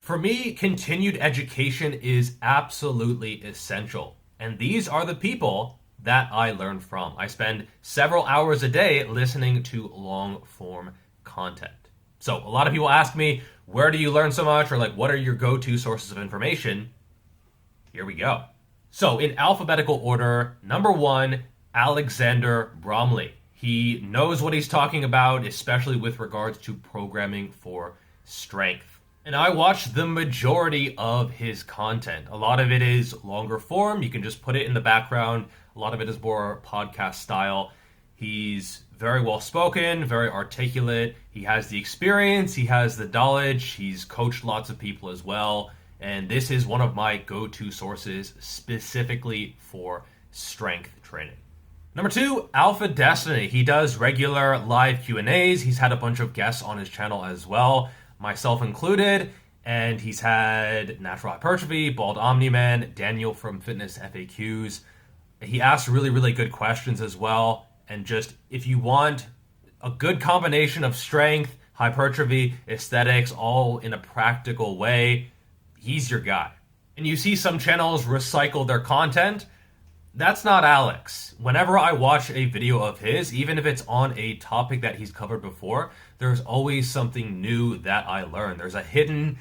For me, continued education is absolutely essential. And these are the people that I learn from. I spend several hours a day listening to long form content. So a lot of people ask me, where do you learn so much? Or what are your go-to sources of information? Here we go. So in alphabetical order, number 1, Alexander Bromley. He knows what he's talking about, especially with regards to programming for strength. And I watch the majority of his content. A lot of it is longer form. You can just put it in the background. A lot of it is more podcast style. He's very well spoken, very articulate. He has the experience. He has the knowledge. He's coached lots of people as well. And this is one of my go-to sources specifically for strength training. Number 2, AlphaDestiny. He does regular live Q&As. He's had a bunch of guests on his channel as well, myself included, and he's had Natural Hypertrophy, Bald Omni-Man, Daniel from Fitness FAQs. He asks really, really good questions as well, and just if you want a good combination of strength, hypertrophy, aesthetics, all in a practical way, he's your guy. And you see some channels recycle their content. That's not Alex. Whenever I watch a video of his, even if it's on a topic that he's covered before, there's always something new that I learn. There's a hidden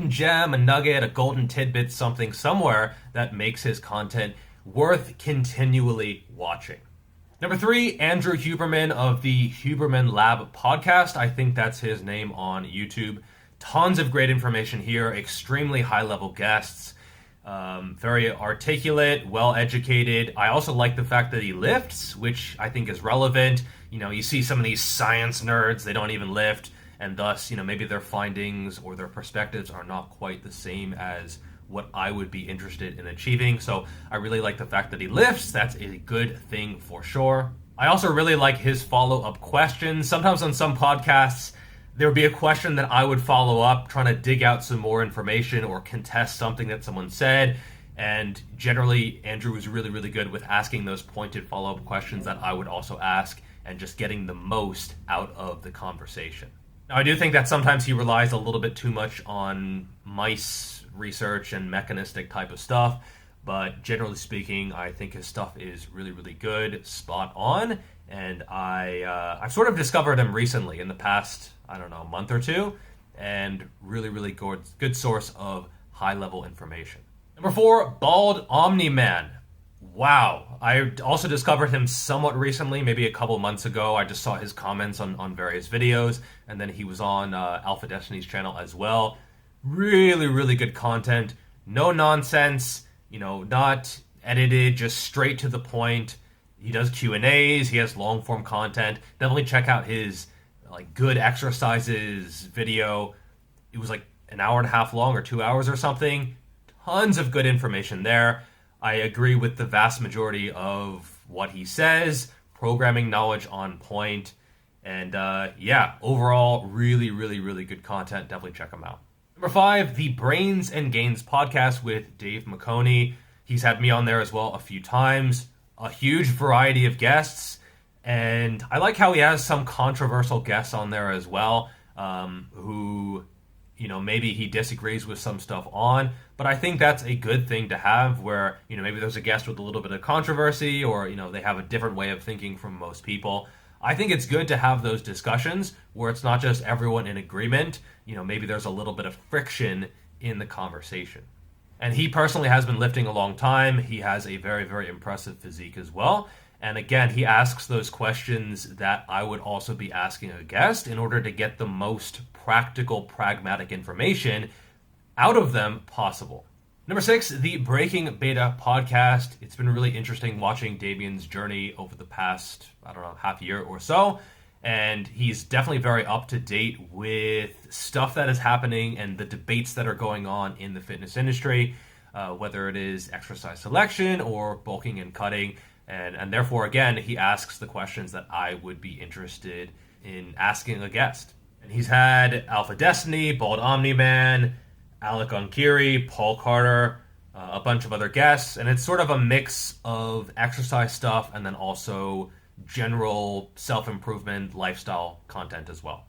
gem, a nugget, a golden tidbit, something somewhere that makes his content worth continually watching. Number 3, Andrew Huberman of the Huberman Lab podcast. I think that's his name on YouTube. Tons of great information here, extremely high-level guests. Very articulate, well-educated. I also like the fact that he lifts, which I think is relevant. You see some of these science nerds, they don't even lift, and thus, maybe their findings or their perspectives are not quite the same as what I would be interested in achieving. So I really like the fact that he lifts. That's a good thing for sure. I also really like his follow-up questions. Sometimes on some podcasts, there would be a question that I would follow up, trying to dig out some more information or contest something that someone said. And generally, Andrew was really, really good with asking those pointed follow-up questions that I would also ask and just getting the most out of the conversation. Now, I do think that sometimes he relies a little bit too much on mice research and mechanistic type of stuff. But generally speaking, I think his stuff is really, really good, spot on. And I've sort of discovered him recently in the past, month or two, and really, really good source of high-level information. Number 4, Bald Omni-Man. Wow. I also discovered him somewhat recently, maybe a couple months ago. I just saw his comments on various videos, and then he was on AlphaDestiny's channel as well. Really, really good content. No nonsense, not edited, just straight to the point. He does Q&As, he has long-form content. Definitely check out his good exercises video. It was an hour and a half long or 2 hours or something. Tons of good information there. I agree with the vast majority of what he says. Programming knowledge on point. And overall, really, really, really good content. Definitely check him out. Number 5, the Brains and Gains podcast with Dave McConey. He's had me on there as well a few times. A huge variety of guests. And I like how he has some controversial guests on there as well, who, maybe he disagrees with some stuff on. But I think that's a good thing to have where, maybe there's a guest with a little bit of controversy or, they have a different way of thinking from most people. I think it's good to have those discussions where it's not just everyone in agreement. Maybe there's a little bit of friction in the conversation. And he personally has been lifting a long time. He has a very, very impressive physique as well. And again, he asks those questions that I would also be asking a guest in order to get the most practical, pragmatic information out of them possible. Number 6, the Breaking Beta podcast. It's been really interesting watching Damien's journey over the past, half year or so. And he's definitely very up to date with stuff that is happening and the debates that are going on in the fitness industry, whether it is exercise selection or bulking and cutting. And therefore, again, he asks the questions that I would be interested in asking a guest. And he's had AlphaDestiny, Bald Omni-Man, Alec Onkiri, Paul Carter, a bunch of other guests. And it's sort of a mix of exercise stuff and then also general self-improvement lifestyle content as well.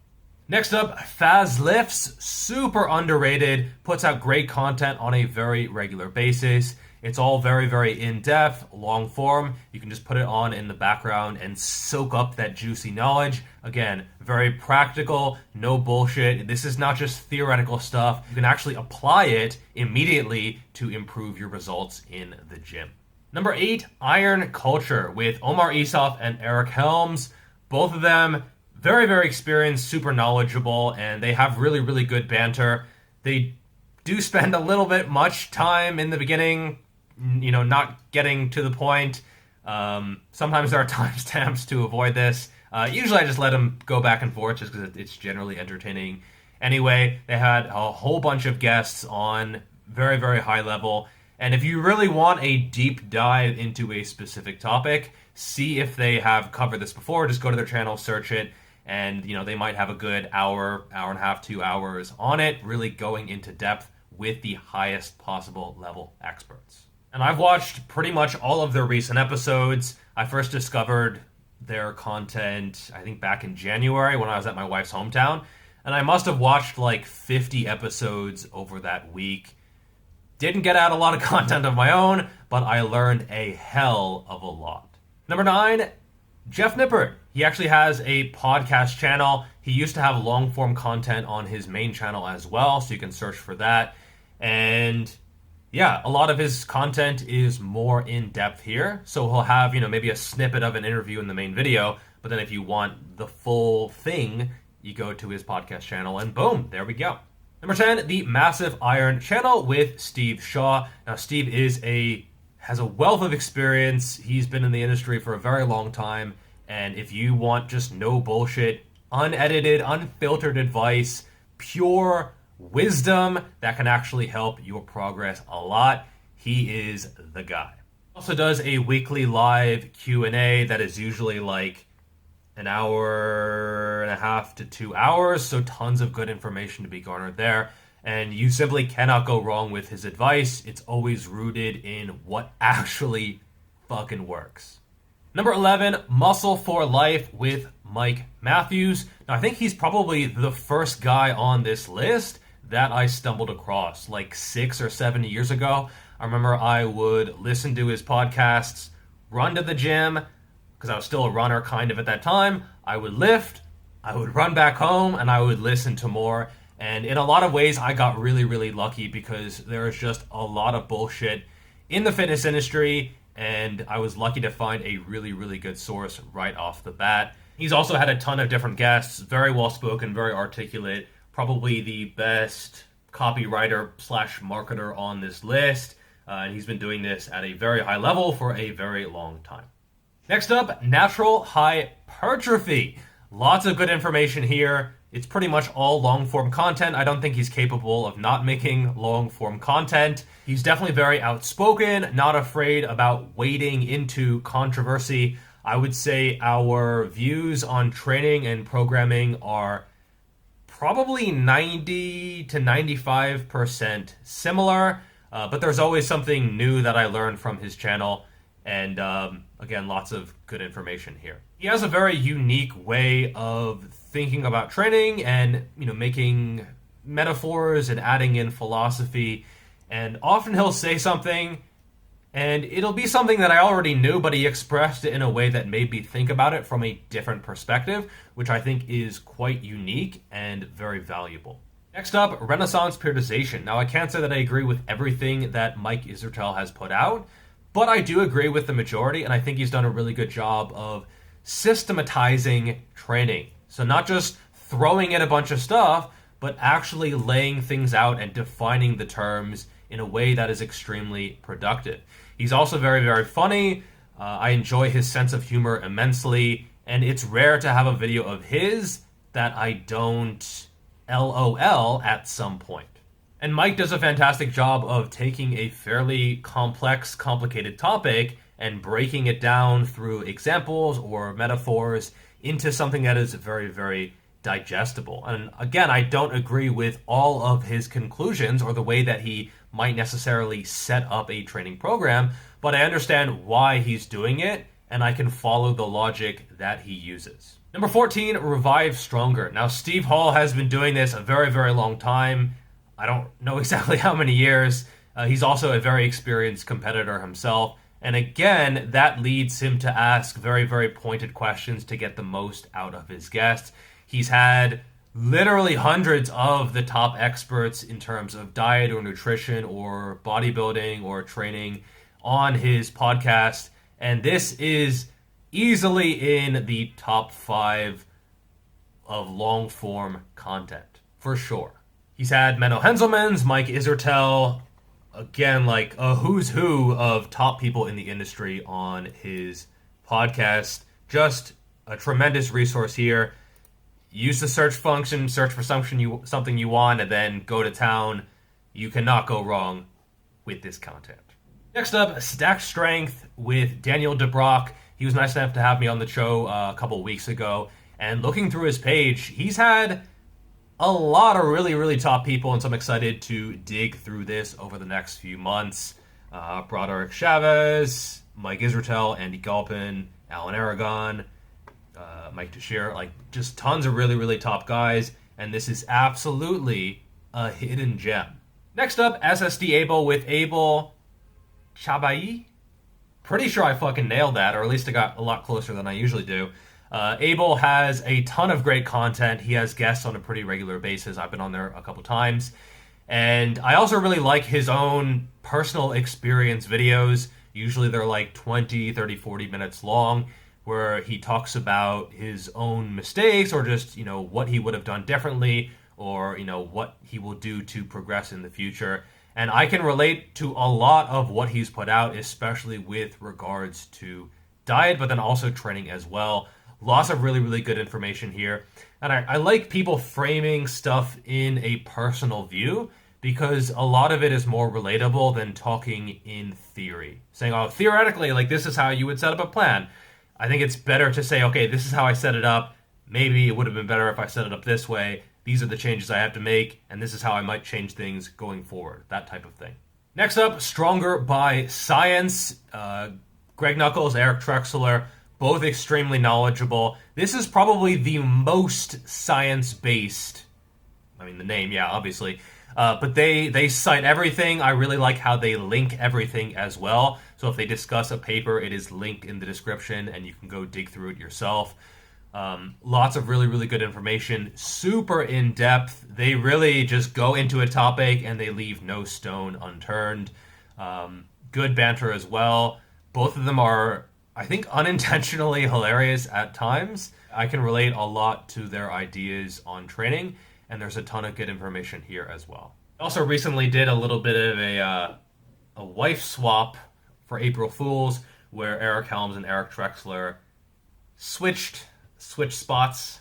Next up, Fazlifts, super underrated, puts out great content on a very regular basis. It's all very, very in-depth, long form. You can just put it on in the background and soak up that juicy knowledge. Again, very practical, no bullshit. This is not just theoretical stuff. You can actually apply it immediately to improve your results in the gym. Number 8, Iron Culture with Omar Isuf and Eric Helms. Both of them very, very experienced, super knowledgeable, and they have really, really good banter. They do spend a little bit much time in the beginning, not getting to the point. Sometimes there are timestamps to avoid this. Usually I just let them go back and forth just because it's generally entertaining. Anyway, they had a whole bunch of guests on, very, very high level. And if you really want a deep dive into a specific topic, see if they have covered this before. Just go to their channel, search it, and they might have a good hour and a half, 2 hours on it, really going into depth with the highest possible level experts. And I've watched pretty much all of their recent episodes. I first discovered their content, I think back in January when I was at my wife's hometown, and I must have watched like 50 episodes over that week. Didn't get out a lot of content of my own, but I learned a hell of a lot. Number 9, Geoff Nippard. He actually has a podcast channel. He used to have long-form content on his main channel as well, so you can search for that. And yeah, a lot of his content is more in-depth here. So he'll have, maybe a snippet of an interview in the main video, but then if you want the full thing, you go to his podcast channel and boom, there we go. Number 10, the Massive Iron channel with Steve Shaw. Now, Steve has a wealth of experience. He's been in the industry for a very long time. And if you want just no bullshit, unedited, unfiltered advice, pure wisdom that can actually help your progress a lot, he is the guy. Also does a weekly live Q&A that is usually like an hour and a half to 2 hours, so tons of good information to be garnered there. And you simply cannot go wrong with his advice. It's always rooted in what actually fucking works. Number 11, Muscle for Life with Mike Matthews. Now, I think he's probably the first guy on this list that I stumbled across like 6 or 7 years ago. I remember I would listen to his podcasts, run to the gym, because I was still a runner kind of at that time. I would lift, I would run back home, and I would listen to more. And in a lot of ways, I got really, really lucky because there is just a lot of bullshit in the fitness industry, and I was lucky to find a really, really good source right off the bat. He's also had a ton of different guests, very well-spoken, very articulate, probably the best copywriter / marketer on this list, and he's been doing this at a very high level for a very long time. Next up, Natural Hypertrophy. Lots of good information here. It's pretty much all long-form content. I don't think he's capable of not making long-form content. He's definitely very outspoken, not afraid about wading into controversy. I would say our views on training and programming are probably 90 to 95% similar, but there's always something new that I learned from his channel. And again, lots of good information here. He has a very unique way of thinking about training and making metaphors and adding in philosophy. And often he'll say something and it'll be something that I already knew, but he expressed it in a way that made me think about it from a different perspective, which I think is quite unique and very valuable. Next up, Renaissance Periodization. Now, I can't say that I agree with everything that Mike Isertel has put out, but I do agree with the majority, and I think he's done a really good job of systematizing training. So not just throwing in a bunch of stuff, but actually laying things out and defining the terms in a way that is extremely productive. He's also very, very funny. I enjoy his sense of humor immensely, and it's rare to have a video of his that I don't LOL at some point. And Mike does a fantastic job of taking a fairly complex, complicated topic and breaking it down through examples or metaphors into something that is very, very digestible. And again, I don't agree with all of his conclusions or the way that he might necessarily set up a training program, but I understand why he's doing it, and I can follow the logic that he uses. Number 14, revive stronger. Now, Steve Hall has been doing this a very, very long time. I don't know exactly how many years. He's also a very experienced competitor himself. And again, that leads him to ask very, very pointed questions to get the most out of his guests. He's had literally hundreds of the top experts in terms of diet or nutrition or bodybuilding or training on his podcast. And this is easily in the top 5 of long-form content, for sure. He's had Menno Henselmans, Mike Isertel, again, like a who's who of top people in the industry on his podcast. Just a tremendous resource here. Use the search function, search for something you want, and then go to town. You cannot go wrong with this content. Next up, Stack Strength with Daniel DeBrock. He was nice enough to have me on the show a couple weeks ago. And looking through his page, he's had a lot of really, really top people, and so I'm excited to dig through this over the next few months. Broderick Chavez, Mike Isertel, Andy Galpin, Alan Aragon, Mike Teixeira, like just tons of really, really top guys, and this is absolutely a hidden gem. Next up, SSD Abel with Abel Chabai. Pretty sure I fucking nailed that, or at least I got a lot closer than I usually do. Abel has a ton of great content. He has guests on a pretty regular basis. I've been on there a couple times. And I also really like his own personal experience videos. Usually they're like 20, 30, 40 minutes long, where he talks about his own mistakes or just, what he would have done differently or, what he will do to progress in the future. And I can relate to a lot of what he's put out, especially with regards to diet, but then also training as well. Lots of really, really good information here. And I like people framing stuff in a personal view because a lot of it is more relatable than talking in theory. Saying, theoretically, like this is how you would set up a plan. I think it's better to say, okay, this is how I set it up. Maybe it would have been better if I set it up this way. These are the changes I have to make, and this is how I might change things going forward. That type of thing. Next up, Stronger by Science. Greg Nuckols, Eric Trexler, both extremely knowledgeable. This is probably the most science-based, the name, yeah, obviously. But they cite everything. I really like how they link everything as well. So if they discuss a paper, it is linked in the description, and you can go dig through it yourself. Lots of really, really good information. Super in-depth. They really just go into a topic, and they leave no stone unturned. Good banter as well. Both of them are, I think, unintentionally hilarious at times. I can relate a lot to their ideas on training, and there's a ton of good information here as well. I also recently did a little bit of a wife swap for April Fools, where Eric Helms and Eric Trexler switched spots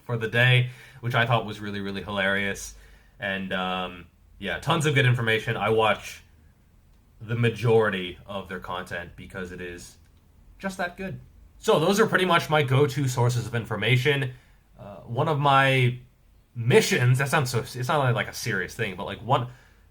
for the day, which I thought was really, really hilarious. And tons of good information. I watch the majority of their content because it is just that good. So those are pretty much my go-to sources of information. One of my missions, that sounds so, it's not like a serious thing, but like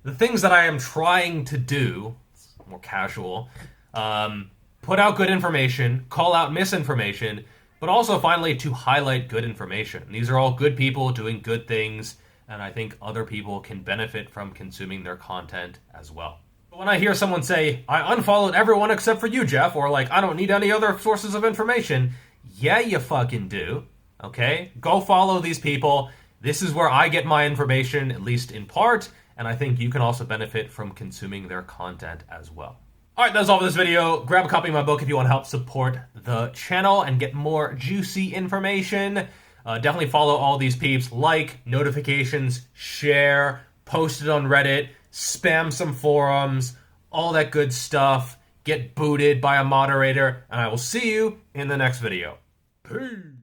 the things that I am trying to do, it's more casual, put out good information, call out misinformation, but also finally to highlight good information. These are all good people doing good things, and I think other people can benefit from consuming their content as well. When I hear someone say, I unfollowed everyone except for you, Geoff, or like, I don't need any other sources of information, yeah, you fucking do, okay? Go follow these people. This is where I get my information, at least in part, and I think you can also benefit from consuming their content as well. Alright, that's all for this video. Grab a copy of my book if you want to help support the channel and get more juicy information. Definitely follow all these peeps. Like, notifications, share, post it on Reddit, spam some forums, all that good stuff. Get booted by a moderator, and I will see you in the next video. Peace!